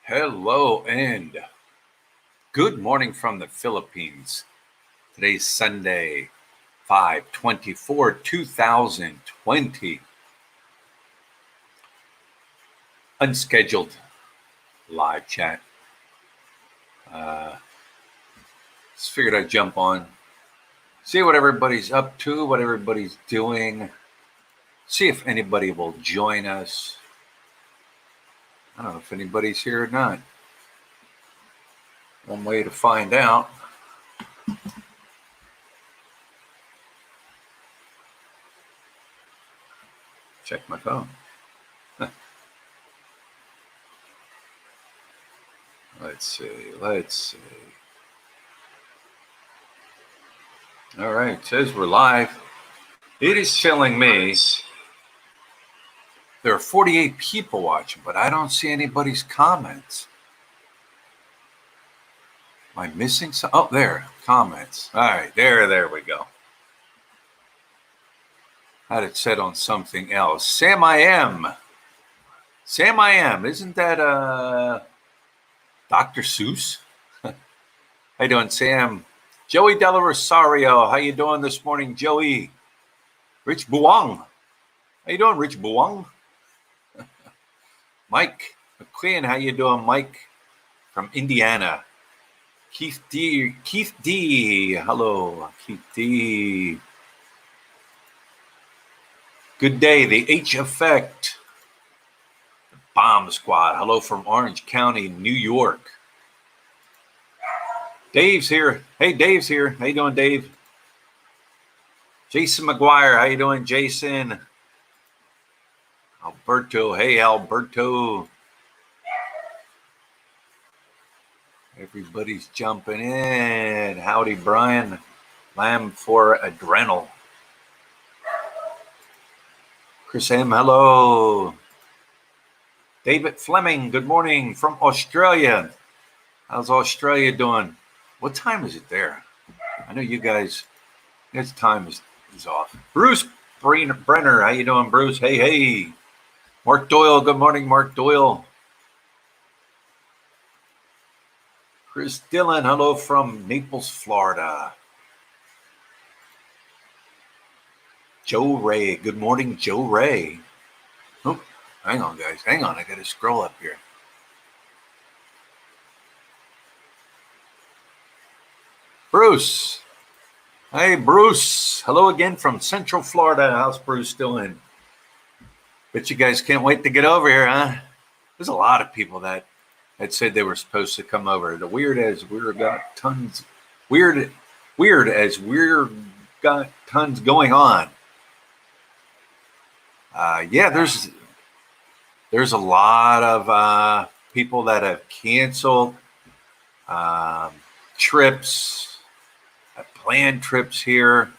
Hello and good morning from the Philippines. Today's Sunday, 5/24/2020. Unscheduled live chat. Just figured I'd jump on, see what everybody's up to, what everybody's doing, see if anybody will join us. I don't know if anybody's here or not. One way to find out. Check my phone. Let's see. All right, it says we're live. It is telling me there are 48 people watching, but I don't see anybody's comments. Am I missing some? Oh, there, comments. All right, there we go. Had it set on something else. Sam I Am. Isn't that Dr. Seuss? How you doing, Sam? Joey Della Rosario. How you doing this morning, Joey? Rich Buwang. How you doing, Rich Buwang? Mike McQueen. How you doing, Mike? From Indiana. Keith D. Hello, Keith D. Good day, the H Effect. The Bomb Squad. Hello from Orange County, New York. Dave's here. Hey, Dave's here. How you doing, Dave? Jason McGuire. How you doing, Jason? Alberto. Hey, Alberto. Everybody's jumping in. Howdy, Brian. Lamb for Adrenal. Chris M. Hello. David Fleming. Good morning from Australia. How's Australia doing? What time is it there? I know you guys' time is off. Bruce Brenner. How you doing, Bruce? Hey. Mark Doyle. Good morning, Mark Doyle. Chris Dillon. Hello from Naples, Florida. Joe Ray. Good morning, Joe Ray. Oh, hang on, guys. Hang on. I got to scroll up here. Bruce. Hey, Bruce. Hello again from Central Florida. How's Bruce doing? Bet you guys can't wait to get over here, huh? There's a lot of people that said they were supposed to come over. The weird as we're got tons going on. There's a lot of people that have canceled trips. Planned trips here.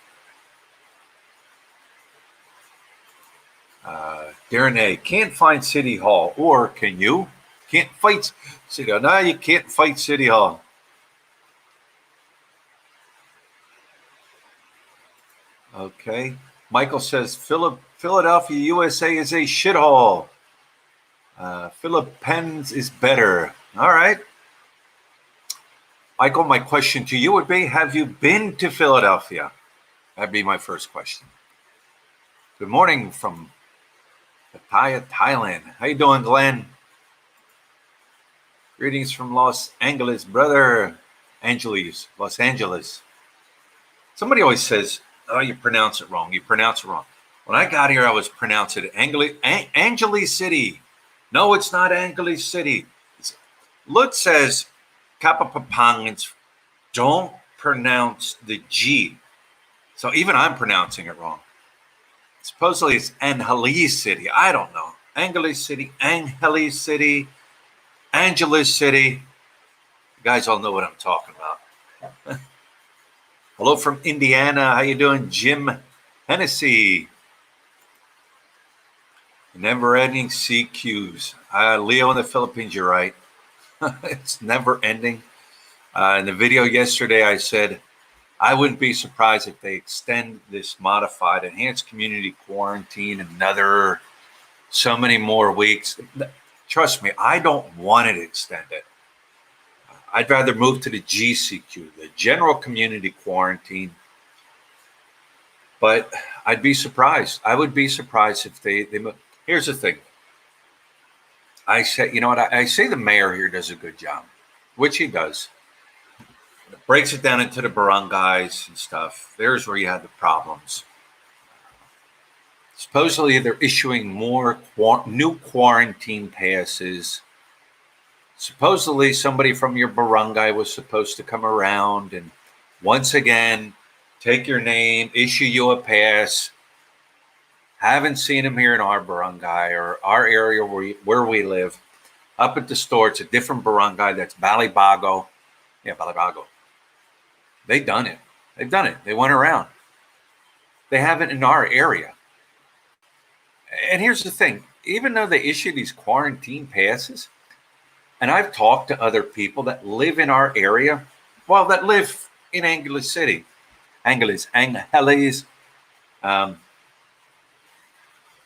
Darren A. Can't find City Hall, or can you? Can't fight City Hall. No, you can't fight City Hall. Okay. Michael says Philadelphia, USA is a shithole. Philippines is better. All right. Michael, my question to you would be, have you been to Philadelphia? That'd be my first question. Good morning from Pattaya, Thailand. How you doing, Glenn? Greetings from Los Angeles, brother. Los Angeles. Somebody always says, oh, you pronounce it wrong. When I got here, I was pronouncing it Angeles City. No, it's not Angeles City. Lutz says, Kapapapangans don't pronounce the G. So even I'm pronouncing it wrong. Supposedly it's Angeles City. I don't know. Angeles City. Angeles City. You guys all know what I'm talking about. Hello from Indiana. How you doing, Jim Hennessy? Never-ending CQs. Leo in the Philippines, you're right. It's never ending. In the video yesterday, I said I wouldn't be surprised if they extend this modified enhanced community quarantine another so many more weeks. trust me, I don't want it extended. I'd rather move to the GCQ, the general community quarantine. But I'd be surprised. I would be surprised if they move. Here's the thing. I say, you know what? I say the mayor here does a good job, which he does. Breaks it down into the barangays and stuff. There's where you have the problems. Supposedly, they're issuing more new quarantine passes. Supposedly, somebody from your barangay was supposed to come around and once again take your name, issue you a pass. Haven't seen him here in our barangay or our area where we live. Up at the store, it's a different barangay. That's Balibago. Yeah, Balibago. They've done it. They've done it. They went around. They have it in our area. And here's the thing. Even though they issue these quarantine passes, and I've talked to other people that live in our area, well, that live in Angeles City. Angeles.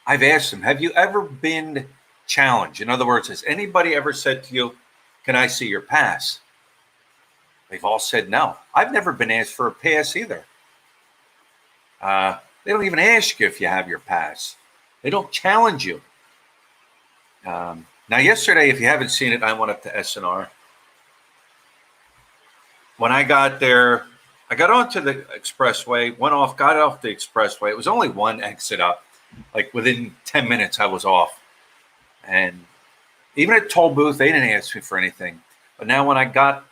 I've asked them, have you ever been challenged? In other words, has anybody ever said to you, can I see your pass? They've all said no. I've never been asked for a pass either. They don't even ask you if you have your pass. They don't challenge you. Now, yesterday, if you haven't seen it, I went up to SNR. When I got there, I got onto the expressway, got off the expressway. It was only one exit up. Like within 10 minutes, I was off. And even at toll booth, they didn't ask me for anything. But now when I got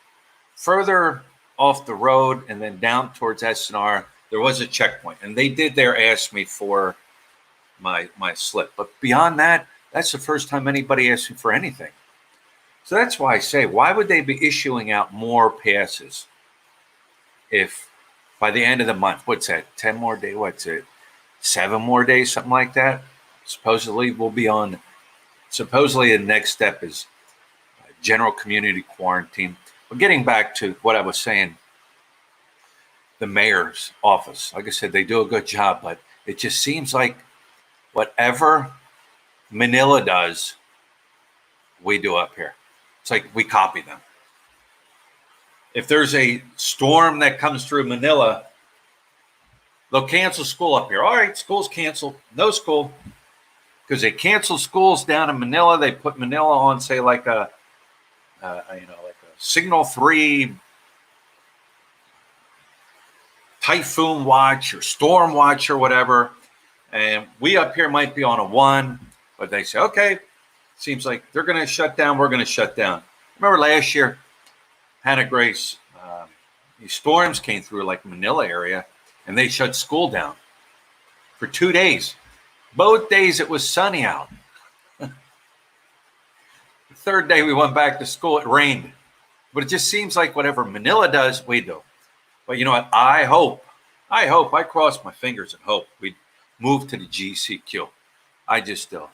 further off the road and then down towards SNR, there was a checkpoint. And they did there ask me for my slip. But beyond that, that's the first time anybody asked me for anything. So that's why I say, why would they be issuing out more passes if by the end of the month, what's that, 10 more days, what's it, 7 more days, something like that? Supposedly we'll be on, supposedly the next step is general community quarantine. But getting back to what I was saying, the mayor's office, like I said, they do a good job, but it just seems like whatever Manila does, we do up here. It's like we copy them. If there's a storm that comes through Manila, they'll cancel school up here. All right, school's canceled. No school. Because they cancel schools down in Manila. They put Manila on, say, like a Signal 3 typhoon watch or storm watch or whatever. And we up here might be on a 1, but they say, okay, seems like they're going to shut down. We're going to shut down. Remember last year, Hannah Grace, these storms came through like Manila area, and they shut school down for 2 days. Both days it was sunny out. The third day we went back to school, it rained. But it just seems like whatever Manila does, we do. But you know what? I cross my fingers and hope we move to the GCQ. I just still.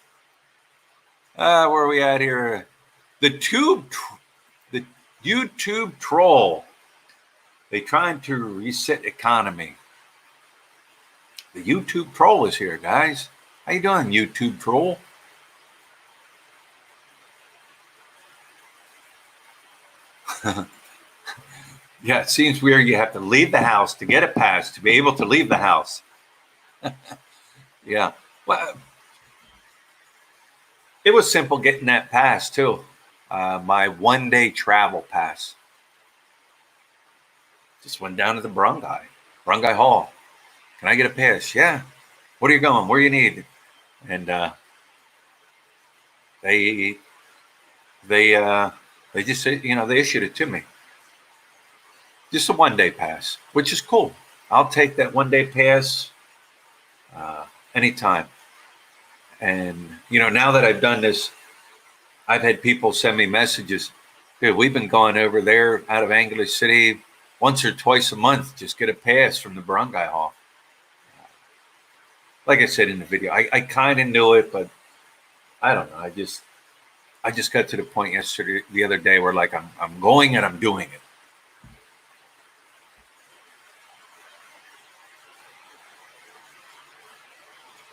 Where are we at here? The YouTube troll. They trying to reset economy. The YouTube troll is here, guys. How you doing, YouTube troll? Yeah, it seems weird. You have to leave the house to get a pass to be able to leave the house. Yeah. Well, it was simple getting that pass too. My 1-day travel pass. Just went down to the barangay hall. Can I get a pass? Yeah. Where are you going? Where you need? And they just said, they issued it to me. Just a 1-day pass, which is cool. I'll take that 1-day pass anytime. And, now that I've done this, I've had people send me messages. Dude, we've been going over there out of Angeles City once or twice a month, just get a pass from the barangay hall. Like I said in the video, I kind of knew it, but I don't know. I just got to the point the other day where like I'm going and I'm doing it.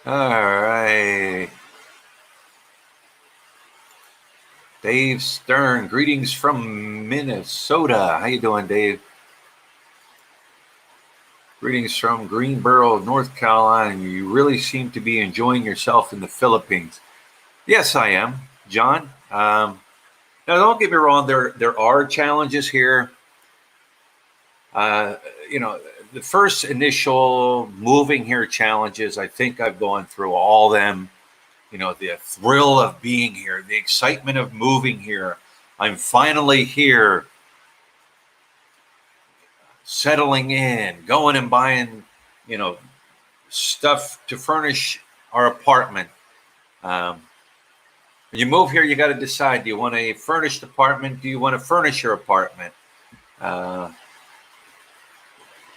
All right. Dave Stern, greetings from Minnesota. How you doing, Dave? Greetings from Greensboro, North Carolina. You really seem to be enjoying yourself in the Philippines. Yes, I am, John. Now, don't get me wrong. There are challenges here. The first initial moving here challenges, I think I've gone through all them. The thrill of being here, the excitement of moving here. I'm finally here, settling in, going and buying, stuff to furnish our apartment. When you move here, you got to decide: do you want a furnished apartment? Do you want to furnish your apartment?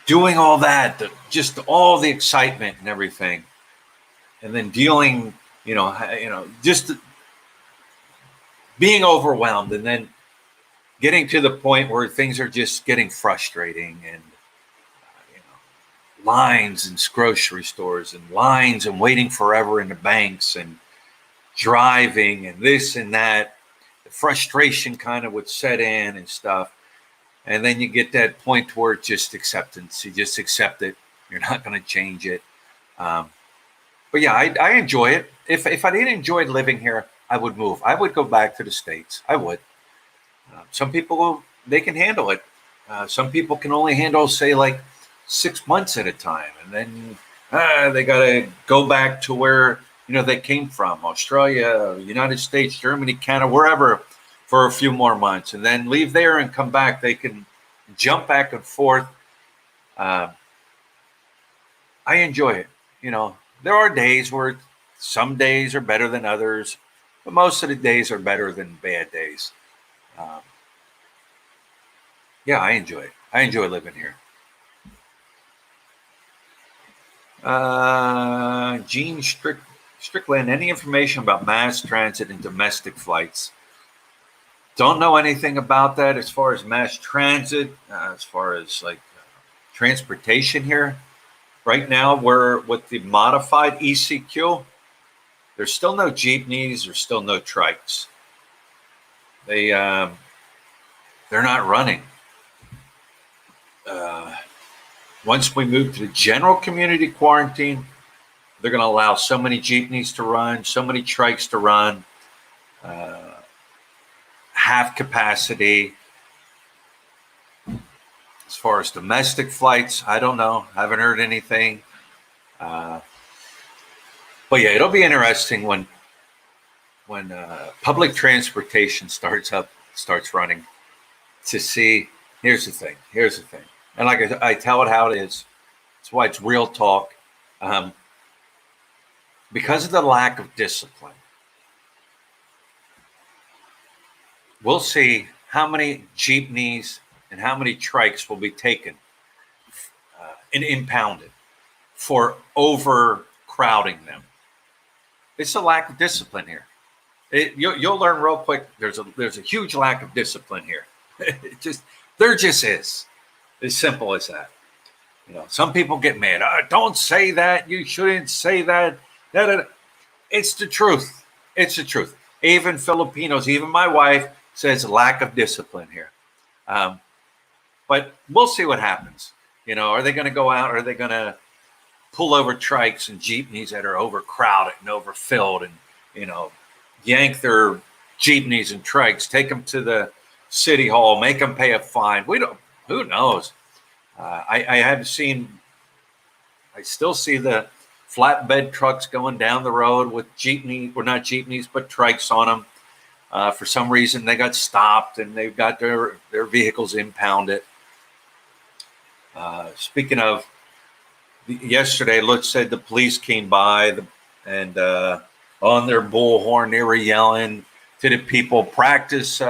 Doing all that, just all the excitement and everything, and then dealing, just being overwhelmed, and then getting to the point where things are just getting frustrating, and lines in grocery stores, and lines and waiting forever in the banks, and driving, and this and that. The frustration kind of would set in and stuff. And then you get that point where it's just acceptance. You just accept it. You're not going to change it. But yeah, I enjoy it. If I didn't enjoy living here, I would move. I would go back to the States. I would. Some people, they can handle it. Some people can only handle, say, like 6 months at a time. And then they got to go back to where, they came from, Australia, United States, Germany, Canada, wherever, for a few more months, and then leave there and come back. They can jump back and forth. I enjoy it. There are days where some days are better than others, but most of the days are better than bad days. Yeah, I enjoy it. I enjoy living here. Gene Strickland, any information about mass transit and domestic flights? Don't know anything about that as far as mass transit, as far as transportation here. Right now, we're with the modified ECQ. There's still no jeepneys. There's still no trikes. They're not running. Once we move to the general community quarantine, they're going to allow so many jeepneys to run, so many trikes to run. Half capacity. As far as domestic flights, I don't know. Haven't heard anything. But yeah, it'll be interesting when public transportation starts running, to see. Here's the thing. And like I tell it how it is. That's why it's real talk. Because of the lack of discipline, we'll see how many jeepneys and how many trikes will be taken and impounded for overcrowding them. It's a lack of discipline here. You'll learn real quick. There's a huge lack of discipline here. There just is. As simple as that. Some people get mad. Don't say that. You shouldn't say that. It's the truth. It's the truth. Even Filipinos, even my wife, says lack of discipline here. But we'll see what happens. Are they going to go out? Or are they going to pull over trikes and jeepneys that are overcrowded and overfilled, and yank their jeepneys and trikes, take them to the city hall, make them pay a fine? Who knows? I still see the flatbed trucks going down the road with not jeepneys, but trikes on them. For some reason, they got stopped and they've got their vehicles impounded. Speaking of, yesterday, Lutz said the police came by and on their bullhorn, they were yelling to the people, practice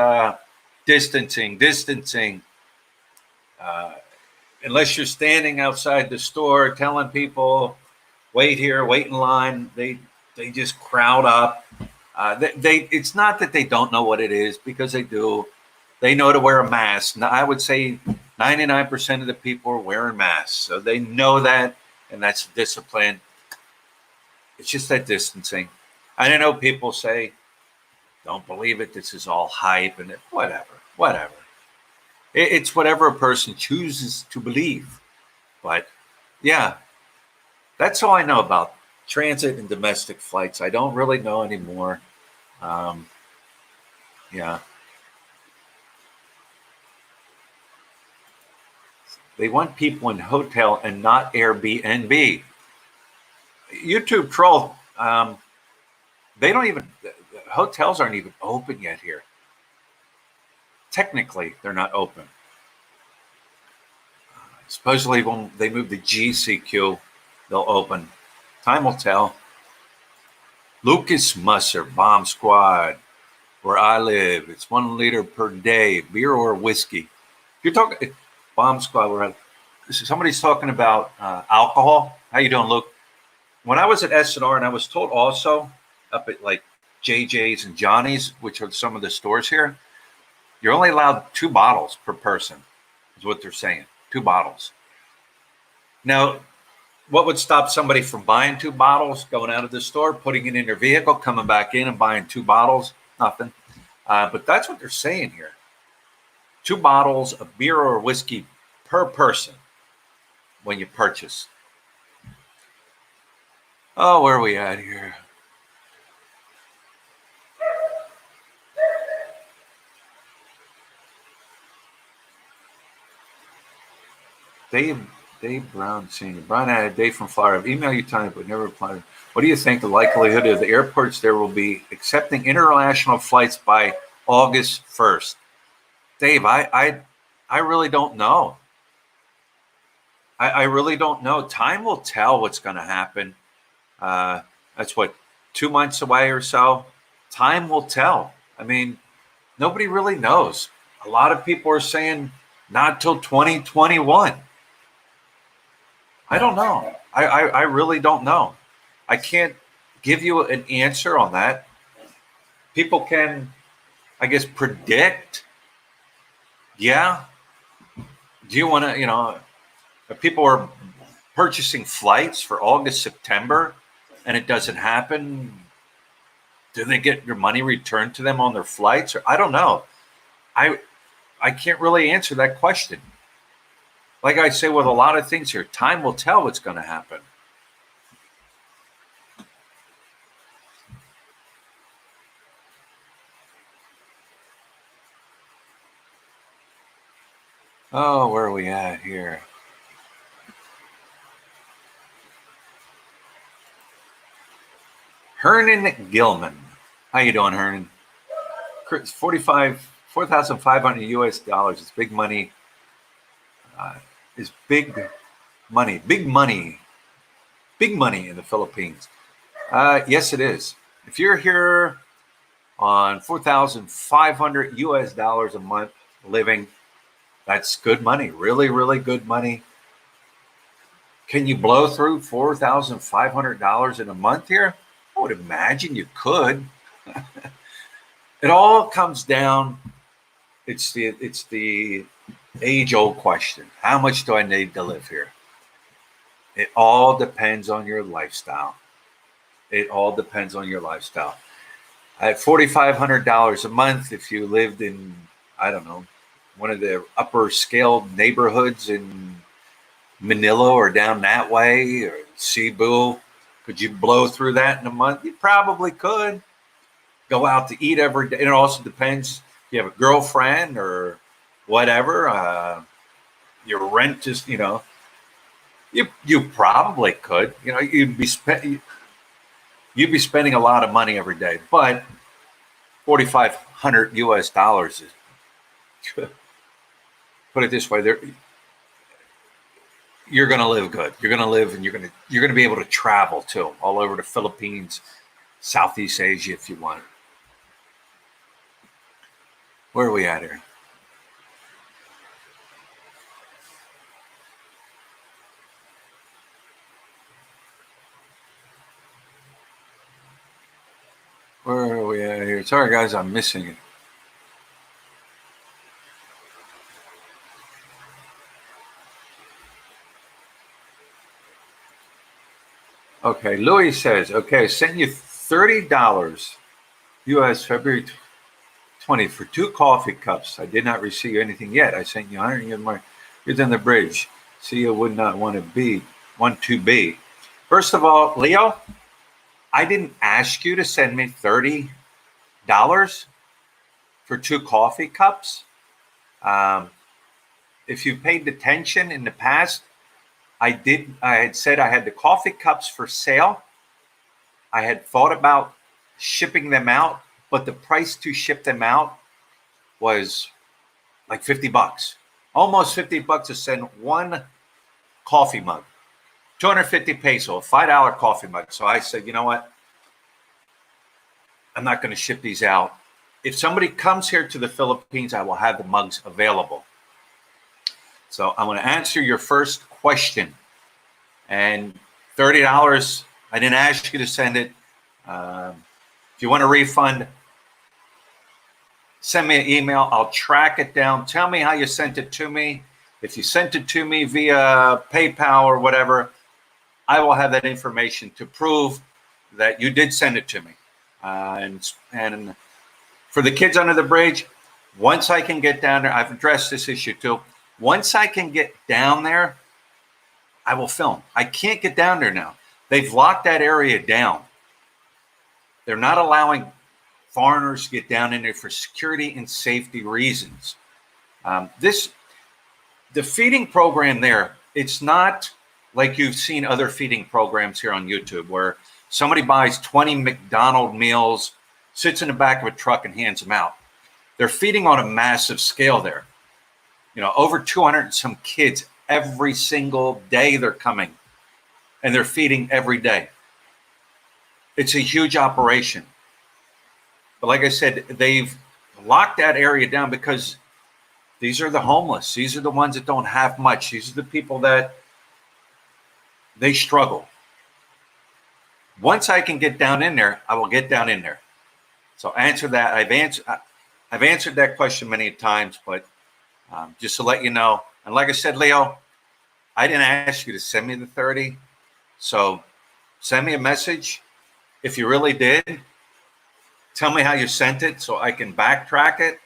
distancing. Unless you're standing outside the store telling people, wait here, wait in line, they just crowd up. It's not that they don't know what it is, because they do. They know to wear a mask. Now, I would say 99% of the people are wearing masks, so they know that, and that's discipline. It's just that distancing. I know people say, Don't believe it. This is all hype and whatever. It's whatever a person chooses to believe. But yeah, that's all I know about transit and domestic flights. I don't really know anymore. Um, yeah, they want people in hotel and not Airbnb. YouTube troll. They don't even. Hotels aren't even open yet here. Technically, they're not open. Supposedly, when they move the GCQ, they'll open. Time will tell. Lucas Musser, Bomb Squad. Where I live, it's 1 liter per day, beer or whiskey. If you're talking Bomb Squad, somebody's talking about alcohol. How you doing, Luke? When I was at S&R, and I was told also up at like JJ's and Johnny's, which are some of the stores here, you're only allowed 2 bottles per person, is what they're saying. 2 bottles. Now, what would stop somebody from buying 2 bottles, going out of the store, putting it in their vehicle, coming back in and buying 2 bottles? Nothing. But that's what they're saying here. 2 bottles of beer or whiskey per person when you purchase. Oh, where are we at here? Dave Brown Sr. Brian, I had Dave from Florida. I've emailed you time, but never replied. What do you think the likelihood of the airports there will be accepting international flights by August 1st? Dave, I really don't know. I really don't know. Time will tell what's going to happen. That's what, 2 months away or so. Time will tell. I mean, nobody really knows. A lot of people are saying not till 2021. I don't know. I really don't know. I can't give you an answer on that. People can, I guess, predict. Yeah. Do you want to, if people are purchasing flights for August, September, and it doesn't happen, do they get your money returned to them on their flights? Or I don't know. I can't really answer that question. Like I say with a lot of things here, time will tell what's going to happen. Oh, where are we at here? Hernan Gilman. How you doing, Hernan? 4,500 US dollars. It's big money. Is big money. Big money. Big money in the Philippines. Yes, it is. If you're here on 4,500 US dollars a month living, that's good money. Really, really good money. Can you blow through $4,500 in a month here? I would imagine you could. It all comes down. It's the age-old question. How much do I need to live here? It all depends on your lifestyle. It all depends on your lifestyle. At $4,500 a month, if you lived in, I don't know, one of the upper scale neighborhoods in Manila or down that way, or Cebu, could you blow through that in a month? You probably could. Go out to eat every day. It also depends if you have a girlfriend or whatever. Your rent is, you probably could. You'd be spending a lot of money every day, but 4,500 US dollars is, put it this way, you're going to live good. You're going to live, and you're going to be able to travel too, all over the Philippines, Southeast Asia if you want. Where are we at here? Where are we at here? Sorry, guys, I'm missing it. Okay, Louis says, okay, send you $30. U.S. February 20th for 2 coffee cups. I did not receive anything yet. I sent you 100 more. Here's on the bridge. CEO would not want to be. First of all, Leo, I didn't ask you to send me $30 for 2 coffee cups. If you paid attention in the past, I had said I had the coffee cups for sale. I had thought about shipping them out, but the price to ship them out was like $50, almost $50 to send 1 coffee mug, 250 peso, a $5 coffee mug. So I said, you know what? I'm not going to ship these out. If somebody comes here to the Philippines, I will have the mugs available. So I'm going to answer your first question. And $30, I didn't ask you to send it. If you want a refund, send me an email. I'll track it down. Tell me how you sent it to me. If you sent it to me via PayPal or whatever, I will have that information to prove that you did send it to me. And for the kids under the bridge, once I can get down there, I've addressed this issue too. Once I can get down there, I will film. I can't get down there now. They've locked that area down. They're not allowing foreigners to get down in there for security and safety reasons. The feeding program there, it's not like you've seen other feeding programs here on YouTube where somebody buys 20 McDonald's meals, sits in the back of a truck and hands them out. They're feeding on a massive scale there. You know, over 200 and some kids every single day they're coming, and they're feeding every day. It's a huge operation. But like I said, they've locked that area down because these are the homeless. These are the ones that don't have much. These are the people that they struggle. Once I can get down in there, I will get down in there. So answer that. I've answered that question many times, but just to let you know. And like I said, Leo, I didn't ask you to send me the 30. So send me a message. If you really did, tell me how you sent it so I can backtrack it.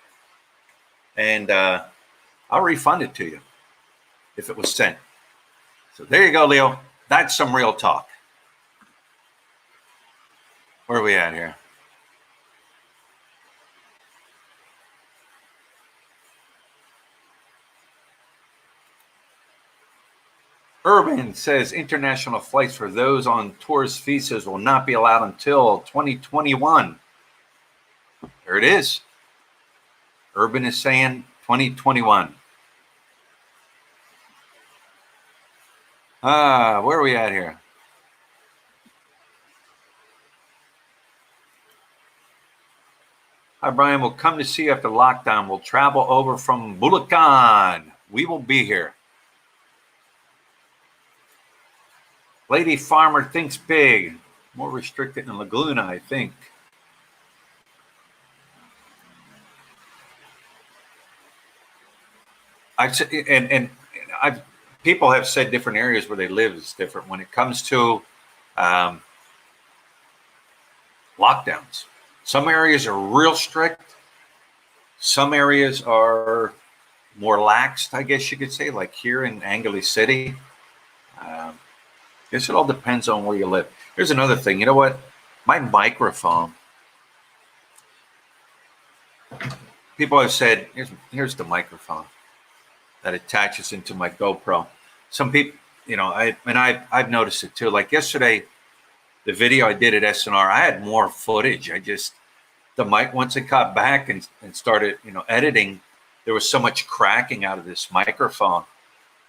And I'll refund it to you if it was sent. So there you go, Leo. That's some real talk. Where are we at here? Urban says international flights for those on tourist visas will not be allowed until 2021. There it is. Urban is saying 2021. Where are we at here? Hi, Brian. We'll come to see you after lockdown. We'll travel over from Bulacan. We will be here. Lady Farmer thinks big. More restricted in Laguna, I think. People have said different areas where they live is different when it comes to lockdowns. Some areas are real strict. Some areas are more laxed, I guess you could say, like here in Angeles City. I guess it all depends on where you live. Here's another thing. You know what? My microphone. People have said, here's the microphone that attaches into my GoPro. Some people, you know, I've noticed it too. Like yesterday, the video I did at SNR, I had more footage. The mic, once it got back and started, you know, editing, there was so much cracking out of this microphone.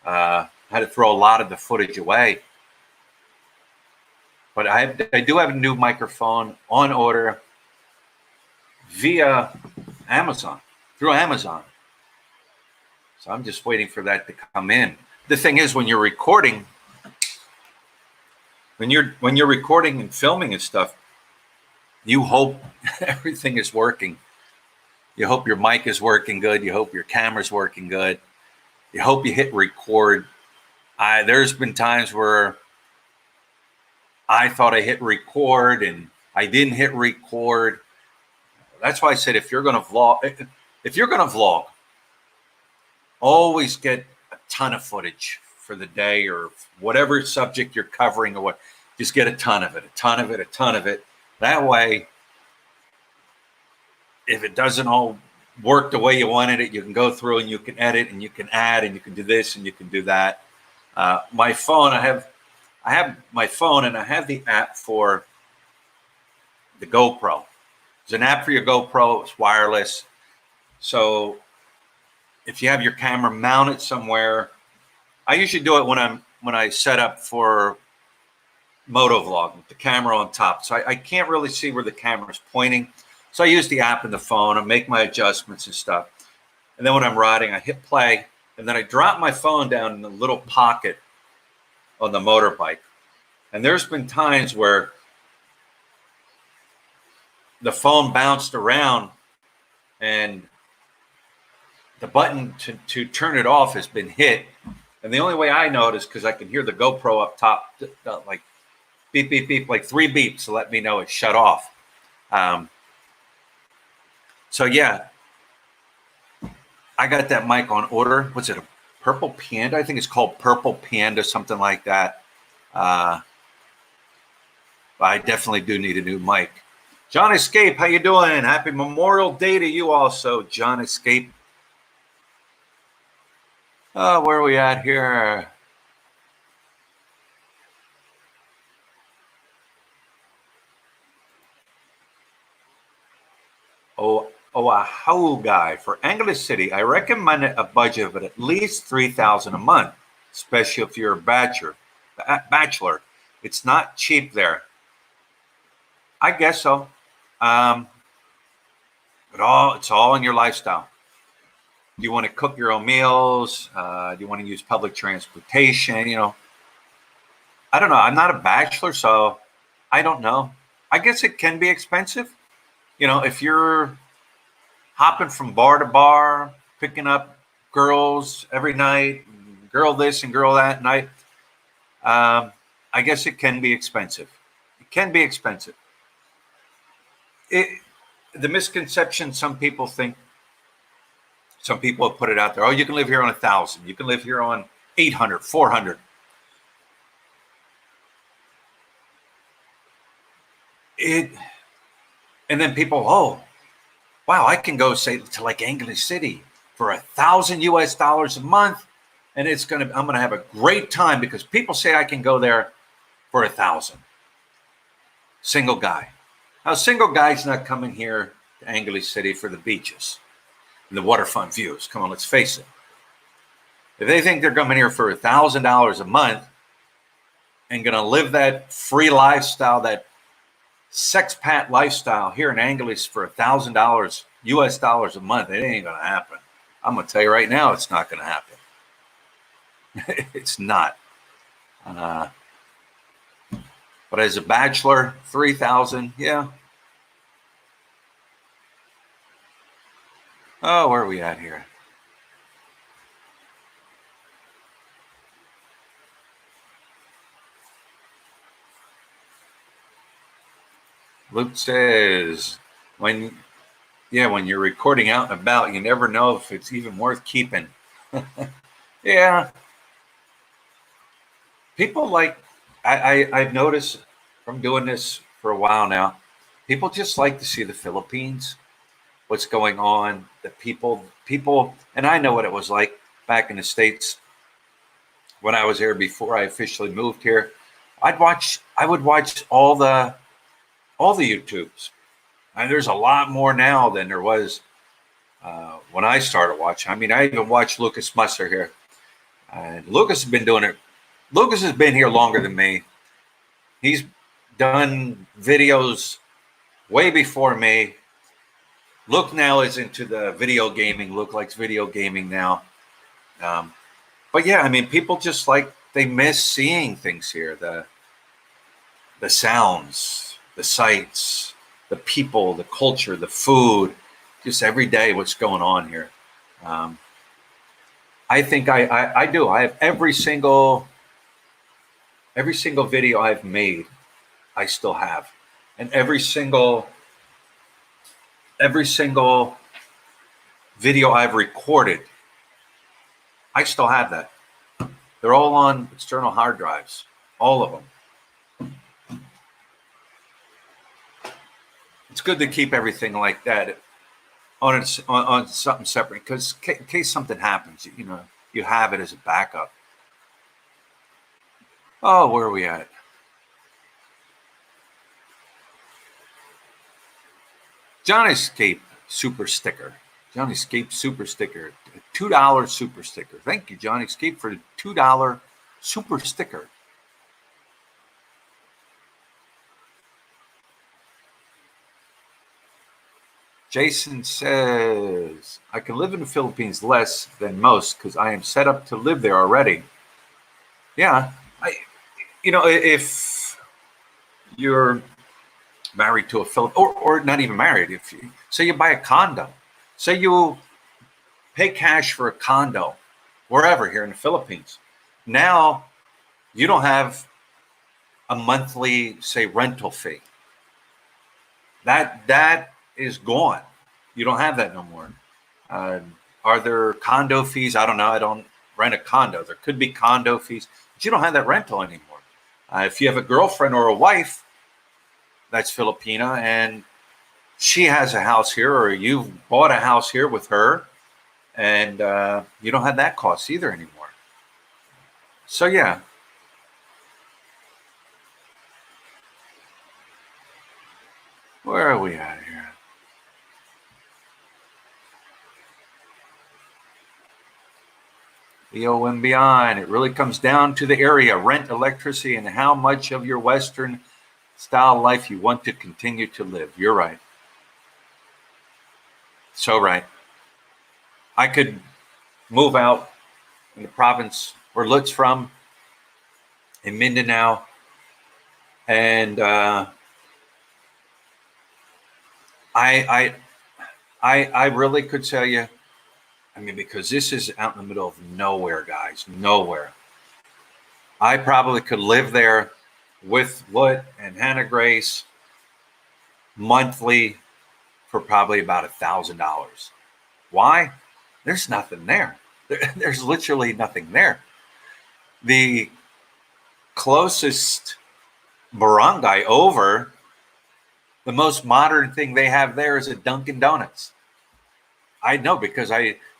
I had to throw a lot of the footage away. But I do have a new microphone on order via Amazon, through Amazon. So I'm just waiting for that to come in. The thing is, when you're recording, when you're recording and filming and stuff, you hope everything is working. You hope your mic is working good. You hope your camera's working good. You hope you hit record. There's been times where I thought I hit record and I didn't hit record. That's why I said if you're going to vlog, always get a ton of footage for the day or whatever subject you're covering, or what. Just get a ton of it. That way, if it doesn't all work the way you wanted it, you can go through and you can edit and you can add and you can do this and you can do that. My phone, I have my phone, and I have the app for the GoPro. There's an app for your GoPro. It's wireless. So if you have your camera mounted somewhere, I usually do it when I set up for motovlog with the camera on top. So I can't really see where the camera's pointing. So I use the app in the phone and make my adjustments and stuff. And then when I'm riding, I hit play, and then I drop my phone down in the little pocket on the motorbike. And there's been times where the phone bounced around and the button to turn it off has been hit. And the only way I know it is because I can hear the GoPro up top, like beep, beep, beep, like 3 beeps to let me know it's shut off. So yeah, I got that mic on order. What's it, a Purple Panda? I think it's called Purple Panda, something like that. But I definitely do need a new mic. John Escape, how you doing? Happy Memorial Day to you also, John Escape. Where are we at here? Oahu guy, for Angeles City, I recommend a budget of at least $3,000 a month, especially if you're a bachelor. It's not cheap there. I guess so. But it's all in your lifestyle. Do you want to cook your own meals? Do you want to use public transportation? I don't know. I'm not a bachelor, so I don't know. I guess it can be expensive. If you're hopping from bar to bar, picking up girls every night, girl this and girl that night, I guess it can be expensive. It can be expensive. The misconception, some people have put it out there. Oh, you can live here on 1,000. You can live here on 800, 400. And then people, oh, wow, I can go say to like Angeles City for $1,000 a month, and I'm gonna have a great time because people say I can go there for 1,000. Single guy. Now, single guy's not coming here to Angeles City for the beaches and the waterfront views. Come on, let's face it. If they think they're coming here for $1,000 a month and gonna live that free lifestyle, that sexpat lifestyle here in Angeles for $1,000 US dollars a month, it ain't gonna happen. I'm gonna tell you right now, it's not gonna happen. It's not. But as a bachelor, 3,000, yeah. Oh, where are we at here? Luke says, when you're recording out and about, you never know if it's even worth keeping. Yeah. People I've noticed from doing this for a while now, people just like to see the Philippines, what's going on, the people, and I know what it was like back in the States when I was here before I officially moved here. I would watch all the YouTubes. And there's a lot more now than there was when I started watching. I mean, I even watched Lucas Musser here. And Lucas has been doing it. Lucas has been here longer than me. He's done videos way before me. Luke now is into the video gaming. Luke likes video gaming now. But yeah, I mean, people just they miss seeing things here. The sounds, the sights, the people, the culture, the food, just every day what's going on here. I think I do. I have every single video I've made, I still have. And every single every single video I've recorded, I still have that. They're all on external hard drives, all of them. It's good to keep everything like that on something separate, because in case something happens, you have it as a backup. Oh, where are we at? Johnny Escape super sticker. Johnny Escape super sticker. $2 super sticker. Thank you, Johnny Escape, for the $2 super sticker. Jason says, I can live in the Philippines less than most because I am set up to live there already. Yeah. If you're married to a Filipino, or not even married, if you say you buy a condo, say you pay cash for a condo wherever here in the Philippines, now you don't have a monthly, say, rental fee. That is gone. You don't have that no more. Are there condo fees? I don't know. I don't rent a condo. There could be condo fees, but you don't have that rental anymore. If you have a girlfriend or a wife that's Filipina and she has a house here, or you've bought a house here with her, and you don't have that cost either anymore. So yeah. Where are we at here? EO and beyond. It really comes down to the area, rent, electricity, and how much of your Western style life you want to continue to live. You're right. So right. I could move out in the province where Lut's from, in Mindanao, and I really could tell you, because this is out in the middle of nowhere, guys, nowhere. I probably could live there with Lut and Hannah Grace monthly for probably about $1,000. Why? There's nothing there. There's literally nothing there. The closest barangay over, the most modern thing they have there is a Dunkin' Donuts. I know, because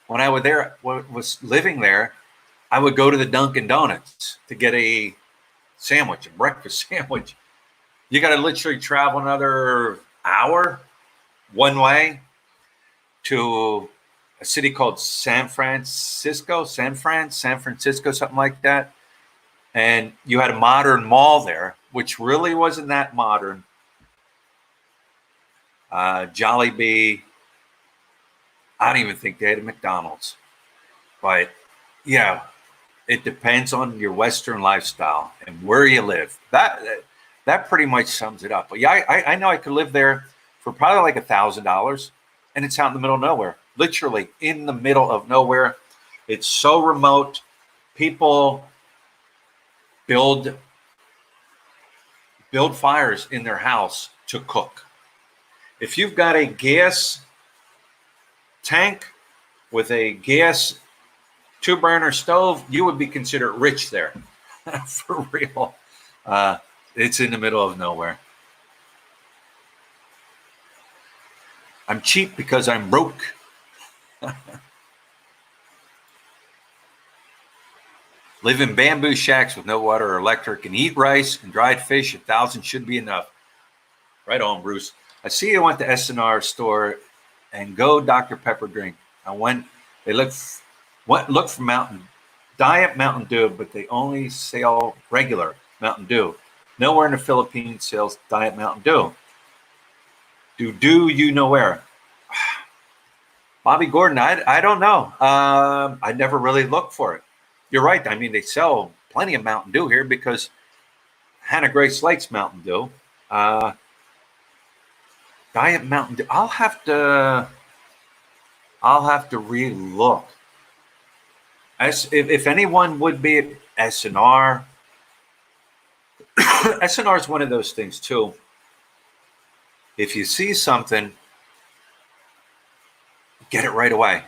when I was living there, I would go to the Dunkin' Donuts to get a sandwich, a breakfast sandwich. You got to literally travel another hour one way to a city called San Francisco, something like that. And you had a modern mall there, which really wasn't that modern. Jollibee. I don't even think they had a McDonald's. But yeah, it depends on your Western lifestyle and where you live. That pretty much sums it up. But yeah, I know I could live there for probably like $1,000, and it's out in the middle of nowhere, literally in the middle of nowhere. It's so remote. People build fires in their house to cook. If you've got a gas tank with a gas 2-burner stove, you would be considered rich there. For real. It's in the middle of nowhere. I'm cheap because I'm broke. Live in bamboo shacks with no water or electric and eat rice and dried fish. 1,000 should be enough. Right on, Bruce. I see you went to SNR store and go Dr. Pepper drink. They look for Diet Mountain Dew, but they only sell regular Mountain Dew. Nowhere in the Philippines sells Diet Mountain Dew. Do you know where? Bobby Gordon, I don't know. I never really looked for it. You're right. They sell plenty of Mountain Dew here because Hannah Grace likes Mountain Dew. Diet Mountain Dew. I'll have to re-look. If anyone would be at SNR, SNR is one of those things too. If you see something get it right away.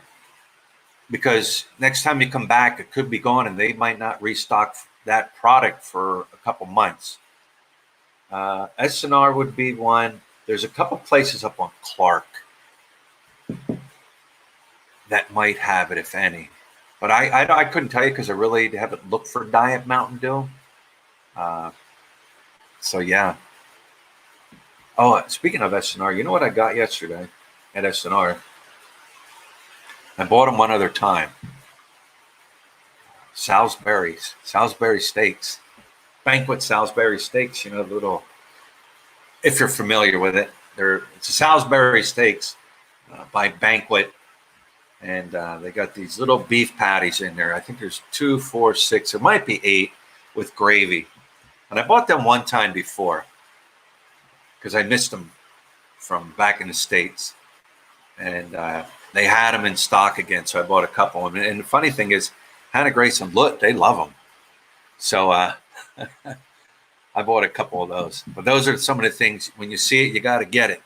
Because next time you come back, it could be gone and they might not restock that product for a couple months. SNR would be one. There's a couple places up on Clark that might have it, if any. But I couldn't tell you because I really haven't looked for Diet Mountain Dew. So, yeah. Oh, speaking of SNR, you know what I got yesterday at SNR? I bought them one other time. Salisbury steaks. Banquet Salisbury steaks, the little, if you're familiar with it, it's a Salisbury steaks by Banquet. And they got these little beef patties in there. I think there's 2, 4, 6. It might be 8 with gravy. And I bought them one time before because I missed them from back in the States. And they had them in stock again, so I bought a couple of them. And the funny thing is, Hannah Grace and Lut, they love them. So I bought a couple of those. But those are some of the things, when you see it, you got to get it.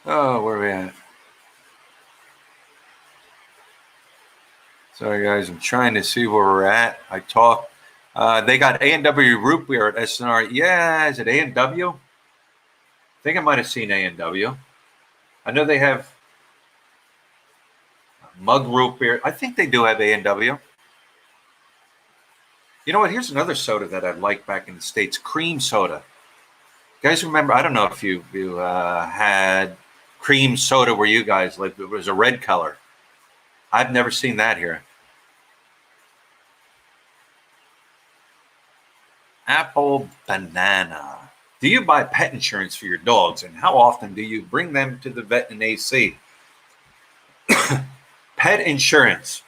Oh, where are we at? Sorry, guys. I'm trying to see where we're at. I talk. They got A&W root beer at SNR. Yeah, is it A&W? I think I might have seen A&W. I know they have mug root beer. I think they do have A&W. You know what? Here's another soda that I liked back in the States. Cream soda. You guys remember? I don't know if you had cream soda where you guys lived. It was a red color. I've never seen that here. Apple banana. Do you buy pet insurance for your dogs, and how often do you bring them to the vet and AC? Pet insurance.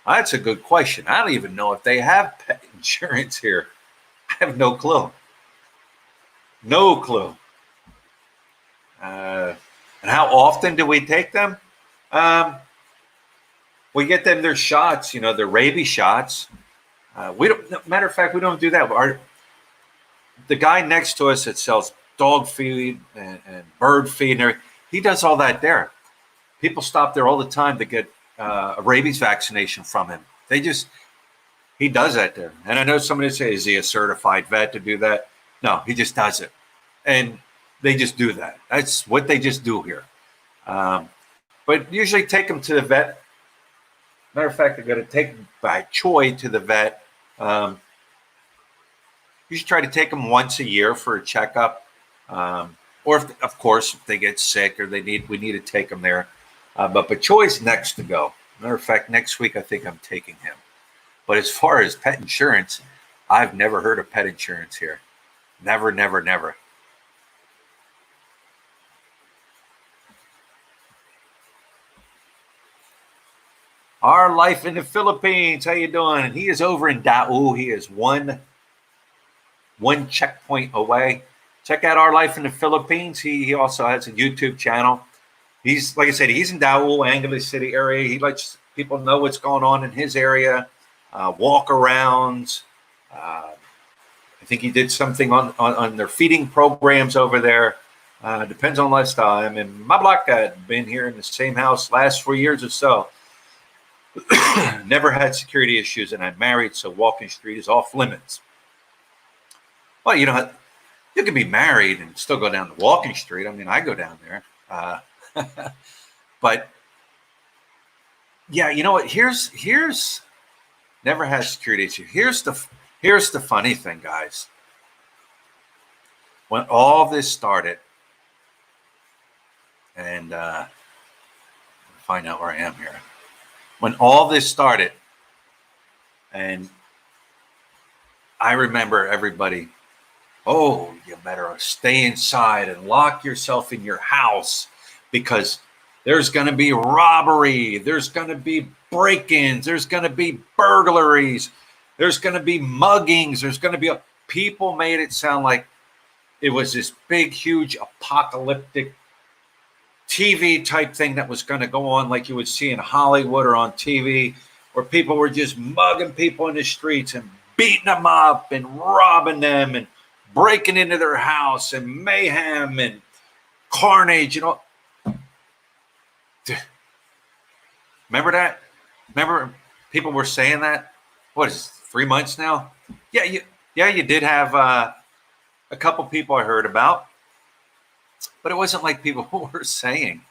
That's a good question. I don't even know if they have pet insurance here. I have no clue. No clue. And how often do we take them? We get them their shots, their rabies shots. We don't. Matter of fact, we don't do that. The guy next to us that sells dog feed and bird feed, he does all that there. People stop there all the time to get a rabies vaccination from him. He does that there. And I know somebody say, is he a certified vet to do that? No, he just does it. And they just do that. That's what they just do here. But usually take them to the vet. Matter of fact, they're going to take by Choi to the vet. You should try to take them once a year for a checkup. Or of course, if they get sick or we need to take them there. But Choi's next to go. Matter of fact, next week, I think I'm taking him. But as far as pet insurance, I've never heard of pet insurance here. Never, never, never. Our Life in the Philippines. How you doing? And he is over in Daú. He is one checkpoint away. Check out Our Life in the Philippines. He also has a YouTube channel. He's, like I said, he's in Daú, Angeles City area. He lets people know what's going on in his area, walk-arounds. I think he did something on their feeding programs over there. Depends on lifestyle. I'm in my block. I've been here in the same house last 4 years or so. Never had security issues, and I'm married, so walking street is off limits. Well, you can be married and still go down to Walking Street. I mean, I go down there. But yeah, you know what? Here's never has security issue. Here's the funny thing, guys. When all this started, and find out where I am here. When all this started, and I remember everybody, oh, you better stay inside and lock yourself in your house because there's going to be robbery, there's going to be break-ins, there's going to be burglaries, there's going to be muggings, there's going to be people made it sound like it was this big, huge apocalyptic TV type thing that was going to go on like you would see in Hollywood or on TV, where people were just mugging people in the streets and beating them up and robbing them and breaking into their house and mayhem and carnage. Remember that? Remember people were saying that? What is it, 3 months now? Yeah, you did have a couple people I heard about, but it wasn't like people were saying.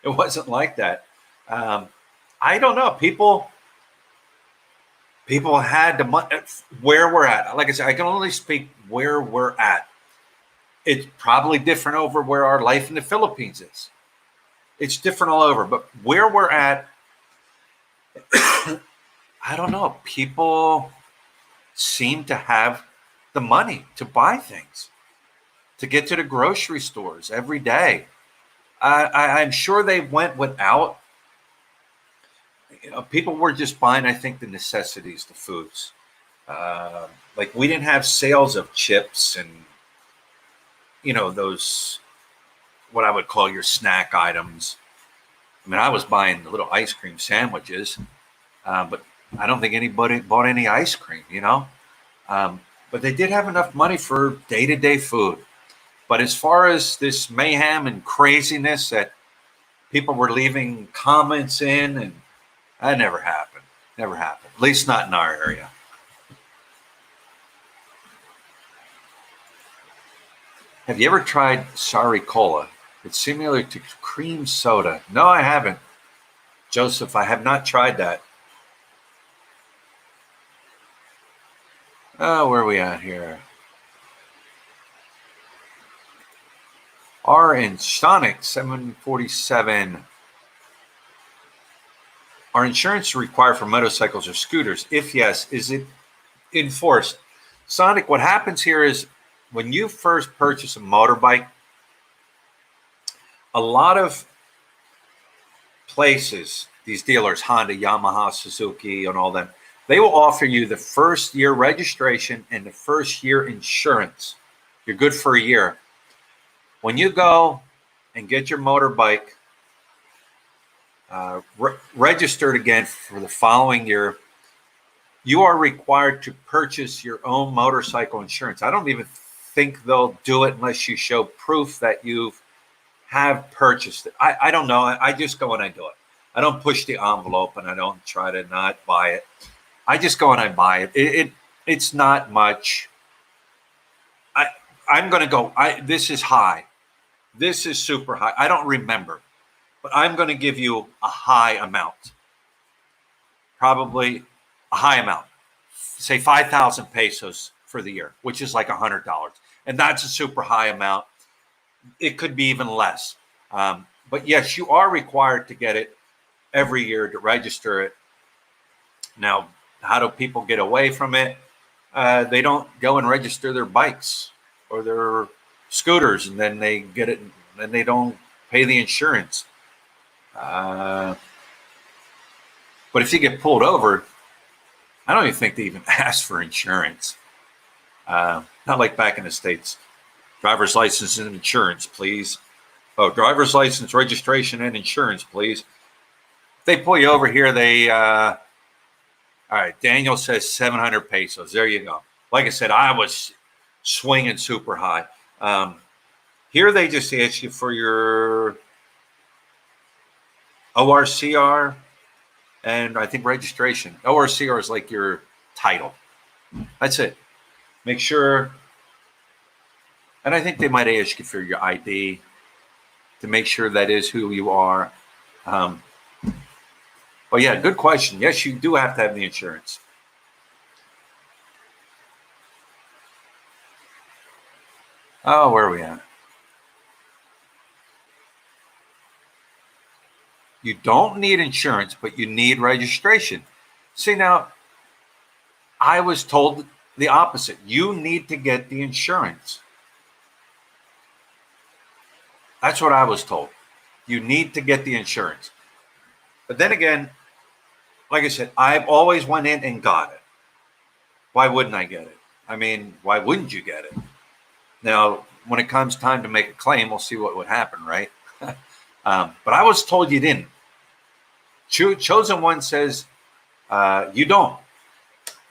It wasn't like that. I don't know. People had the money where we're at. Like I said, I can only speak where we're at. It's probably different over where our life in the Philippines is. It's different all over, but where we're at, I don't know. People seem to have the money to buy things, to get to the grocery stores every day. I'm sure they went without. People were just buying, I think, the necessities, the foods. Like we didn't have sales of chips and, those, what I would call your snack items. I mean, I was buying the little ice cream sandwiches, but I don't think anybody bought any ice cream, but they did have enough money for day-to-day food. But as far as this mayhem and craziness that people were leaving comments in, and that never happened. Never happened. At least not in our area. Have you ever tried Sari Cola? It's similar to cream soda. No, I haven't. Joseph, I have not tried that. Oh, where are we at here? R in Sonic 747. Are insurance required for motorcycles or scooters? If yes, is it enforced? Sonic, what happens here is when you first purchase a motorbike, a lot of places, these dealers, Honda, Yamaha, Suzuki, and all them, they will offer you the first year registration and the first year insurance. You're good for a year. When you go and get your motorbike registered again for the following year, you are required to purchase your own motorcycle insurance. I don't even think they'll do it unless you show proof that you have purchased it. I don't know. I just go and I do it. I don't push the envelope and I don't try to not buy it. I just go and I buy it. It's not much. I'm going to go. This is high. This is super high. I don't remember, but I'm going to give you a high amount. Probably a high amount. Say 5,000 pesos for the year, which is like $100. And that's a super high amount. It could be even less. But yes, you are required to get it every year to register it. Now, how do people get away from it? They don't go and register their bikes or their scooters, and then they get it, and they don't pay the insurance. But if you get pulled over, I don't even think they even ask for insurance. Not like back in the States. Driver's license and insurance, please. Oh, driver's license, registration, and insurance, please. If they pull you over here, all right, Daniel says 700 pesos. There you go. Like I said, I was swinging super high. Here they just ask you for your ORCR and I think registration. ORCR is like your title. That's it. Make sure, and I think they might ask you for your ID to make sure that is who you are. But yeah, good question. Yes, you do have to have the insurance. Oh, where are we at? You don't need insurance, but you need registration. See, now, I was told the opposite. You need to get the insurance. That's what I was told. You need to get the insurance. But then again, like I said, I've always went in and got it. Why wouldn't I get it? I mean, why wouldn't you get it? Now, when it comes time to make a claim, we'll see what would happen, right? But I was told you didn't. Chosen One says you don't.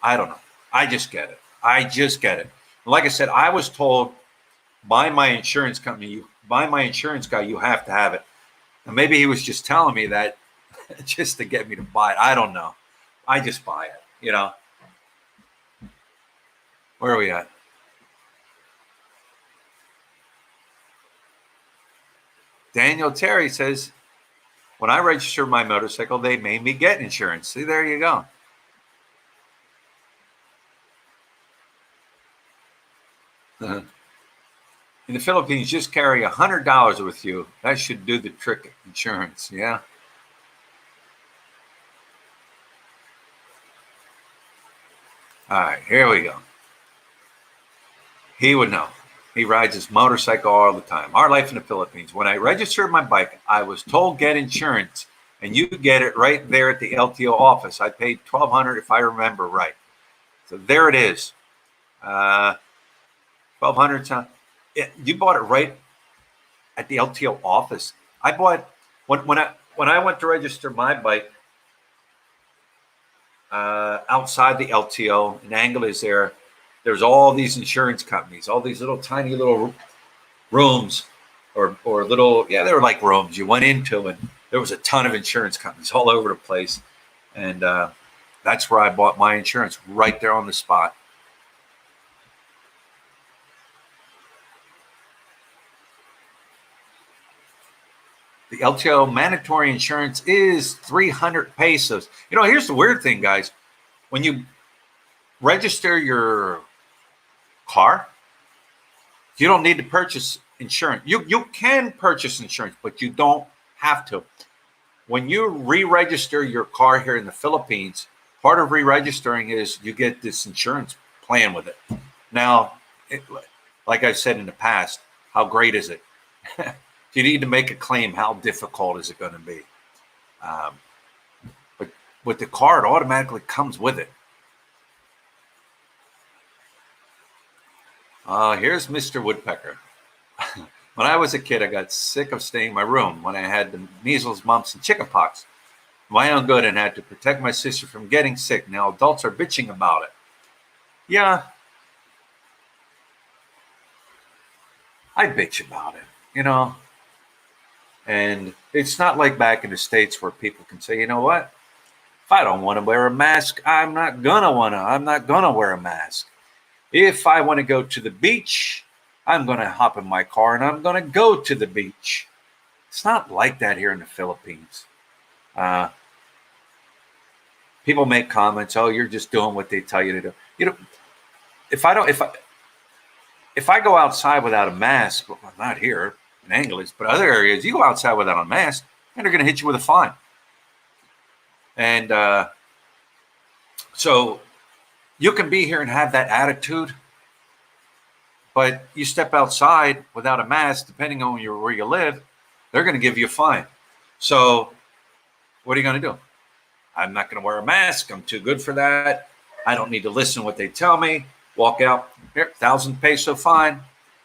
I don't know. I just get it. I just get it. Like I said, I was told by my insurance company, by my insurance guy, you have to have it. And maybe he was just telling me that just to get me to buy it. I don't know. I just buy it, you know. Where are we at? Daniel Terry says, when I registered my motorcycle, they made me get insurance. See, there you go. In the Philippines, just carry $100 with you. That should do the trick. Insurance, yeah. All right, here we go. He would know. He rides his motorcycle all the time. Our life in the Philippines. When I registered my bike, I was told get insurance, and you get it right there at the LTO office. I paid $1,200 if I remember right. So there it is. $1,200. You bought it right at the LTO office. I bought when I went to register my bike outside the LTO in Angeles. There's all these insurance companies, all these little tiny little rooms or little, they were like rooms you went into, and there was a ton of insurance companies all over the place. And that's where I bought my insurance, right there on the spot. The LTO mandatory insurance is 300 pesos. You know, here's the weird thing, guys. When you register your car, you don't need to purchase insurance. You can purchase insurance, but you don't have to. When you re-register your car here in the Philippines, part of re-registering is you get this insurance plan with it. Now, like I've said in the past, how great is it? If you need to make a claim, how difficult is it going to be? But with the car, it automatically comes with it. Here's Mr. Woodpecker. When I was a kid, I got sick of staying in my room when I had the measles, mumps, and chickenpox. My own good, and had to protect my sister from getting sick. Now adults are bitching about it. Yeah, I bitch about it, you know. And it's not like back in the States where people can say, you know what? If I don't want to wear a mask, I'm not gonna wear a mask. If I want to go to the beach, I'm going to hop in my car and I'm going to go to the beach. It's not like that here in the Philippines. People make comments, oh, you're just doing what they tell you to do. You know, if I go outside without a mask, well, not here in Angeles, but other areas, you go outside without a mask, and they're going to hit you with a fine. And so you can be here and have that attitude, but you step outside without a mask, depending on where you live, they're going to give you a fine. So what are you going to do? I'm not going to wear a mask. I'm too good for that. I don't need to listen to what they tell me. Walk out, here, 1,000 peso fine,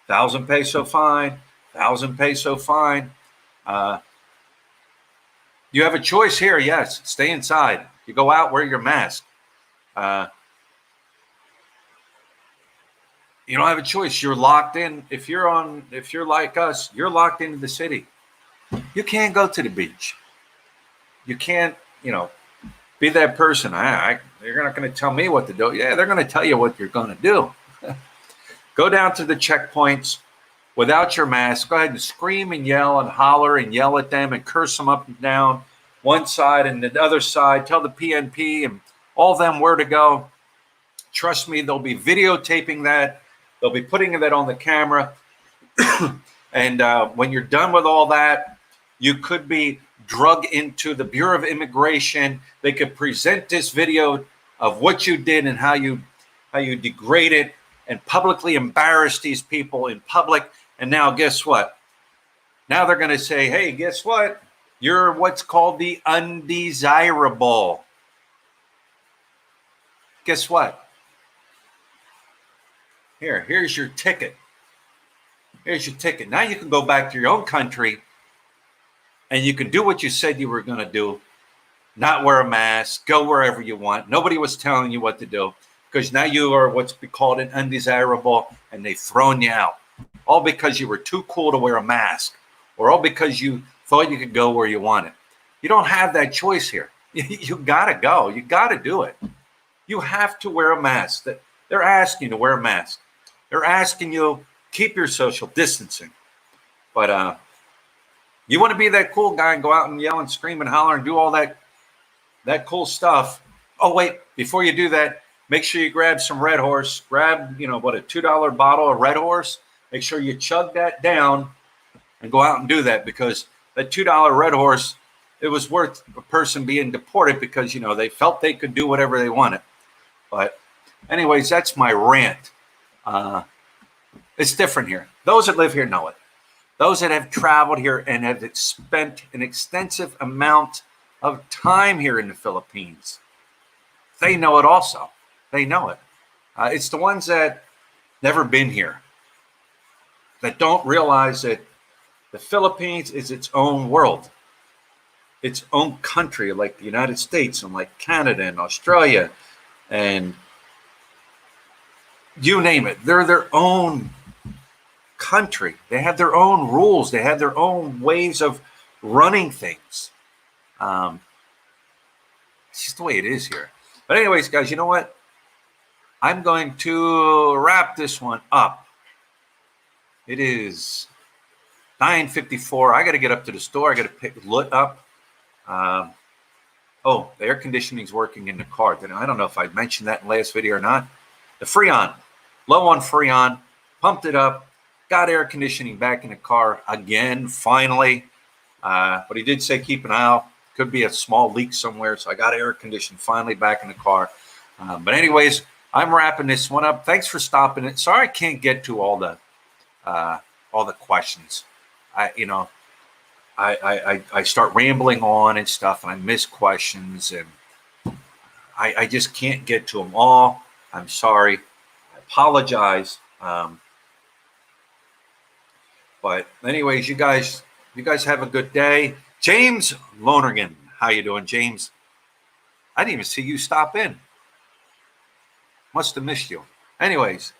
1,000 peso fine, 1,000 peso fine. You have a choice here, yes. Stay inside. You go out, wear your mask. You don't have a choice. You're locked in. If you're like us, you're locked into the city. You can't go to the beach. You can't, be that person. You're not going to tell me what to do. Yeah, they're going to tell you what you're going to do. Go down to the checkpoints without your mask. Go ahead and scream and yell and holler and yell at them and curse them up and down, one side and the other side. Tell the PNP and all them where to go. Trust me, they'll be videotaping that. They'll be putting that on the camera. And when you're done with all that, you could be drug into the Bureau of Immigration. They could present this video of what you did and how you degraded and publicly embarrassed these people in public. And now guess what? Now they're going to say, hey, guess what? You're what's called the undesirable. Guess what? Here's your ticket. Here's your ticket. Now you can go back to your own country and you can do what you said you were going to do. Not wear a mask, go wherever you want. Nobody was telling you what to do because now you are what's called an undesirable and they've thrown you out. All because you were too cool to wear a mask or all because you thought you could go where you wanted. You don't have that choice here. You got to go. You got to do it. You have to wear a mask. They're asking you to wear a mask. They're asking you keep your social distancing. But you want to be that cool guy and go out and yell and scream and holler and do all that cool stuff. Oh, wait, before you do that, make sure you grab some Red Horse. Grab, a $2 bottle of Red Horse. Make sure you chug that down and go out and do that because that $2 Red Horse, it was worth a person being deported because, they felt they could do whatever they wanted. But anyways, that's my rant. It's different here. Those that live here know it. Those that have traveled here and have spent an extensive amount of time here in the Philippines, they know it also. They know it. It's the ones that never been here that don't realize that the Philippines is its own world, its own country, like the United States and like Canada and Australia and you name it. They're their own country. They have their own rules. They have their own ways of running things. It's just the way it is here. But anyways, guys, you know what? I'm going to wrap this one up. It is 9:54. I got to get up to the store. I got to pick Lut up. The air conditioning's working in the car. I don't know if I mentioned that in the last video or not. The Freon, low on Freon, pumped it up, got air conditioning back in the car again, finally. But he did say keep an eye out. Could be a small leak somewhere. So I got air conditioning finally back in the car. But anyways, I'm wrapping this one up. Thanks for stopping it. Sorry I can't get to all the questions. I start rambling on and stuff, and I miss questions, and I just can't get to them all. I'm sorry. I apologize. But anyways, you guys have a good day. James Lonergan, how you doing, James? I didn't even see you stop in. Must have missed you. Anyways,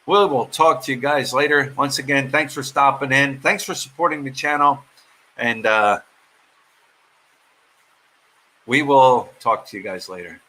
we'll talk to you guys later. Once again, thanks for stopping in. Thanks for supporting the channel. And we will talk to you guys later.